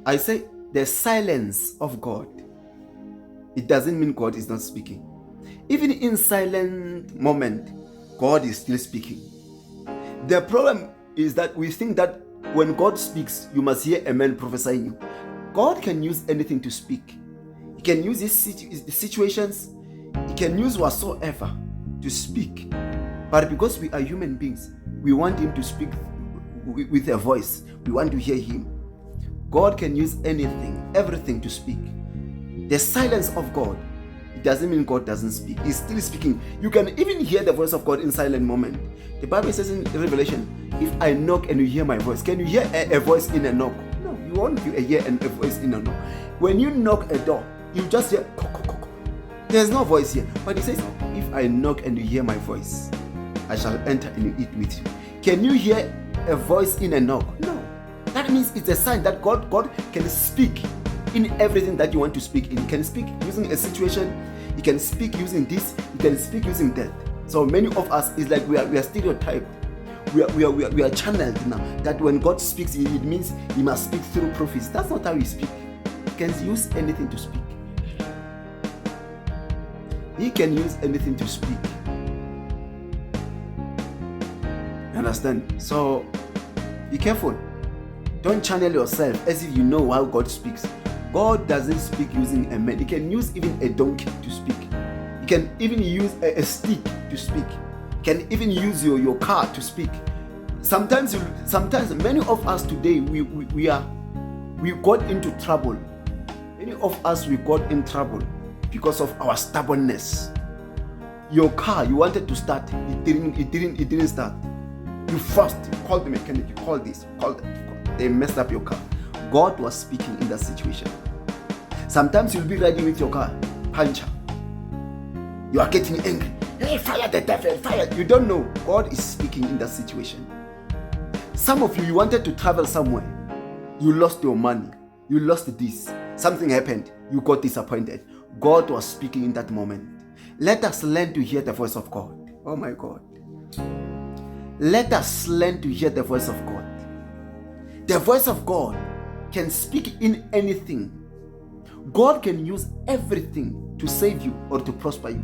I say the silence of God. It doesn't mean God is not speaking. Even in silent moment, God is still speaking. The problem is that we think that when God speaks, you must hear a man prophesying you. God can use anything to speak. He can use these situations. He can use whatsoever to speak. But because we are human beings, we want him to speak with a voice. We want to hear him. God can use anything, everything to speak. The silence of God, it doesn't mean God doesn't speak. He's still speaking. You can even hear the voice of God in silent moment. The Bible says in Revelation, if I knock and you hear my voice, can you hear a voice in a knock? No, you won't hear a voice in a knock. When you knock a door, you just hear there's no voice here. But he says, if I knock and you hear my voice, I shall enter and eat with you. Can you hear a voice in a knock? No. That means it's a sign that God can speak in everything that you want to speak in. He can speak using a situation. He can speak using this. He can speak using that. So many of us is like we are stereotyped. We are channeled now. That when God speaks, it means He must speak through prophets. That's not how He speaks. He can use anything to speak. He can use anything to speak. You understand? So be careful. Don't channel yourself as if you know how God speaks. God doesn't speak using a man. He can use even a donkey to speak. He can even use a stick to speak. He can even use your car to speak. Sometimes many of us today we got into trouble. Many of us we got in trouble because of our stubbornness. Your car, you wanted to start, it didn't start. You first called the mechanic, you called this, called that. They messed up your car. God was speaking in that situation. Sometimes you'll be riding with your car, puncture. You are getting angry. Hey, fire the devil, fire. You don't know. God is speaking in that situation. Some of you wanted to travel somewhere. You lost your money. You lost this. Something happened. You got disappointed. God was speaking in that moment. Let us learn to hear the voice of God. Oh my God. Let us learn to hear the voice of God. The voice of God can speak in anything. God can use everything to save you or to prosper you.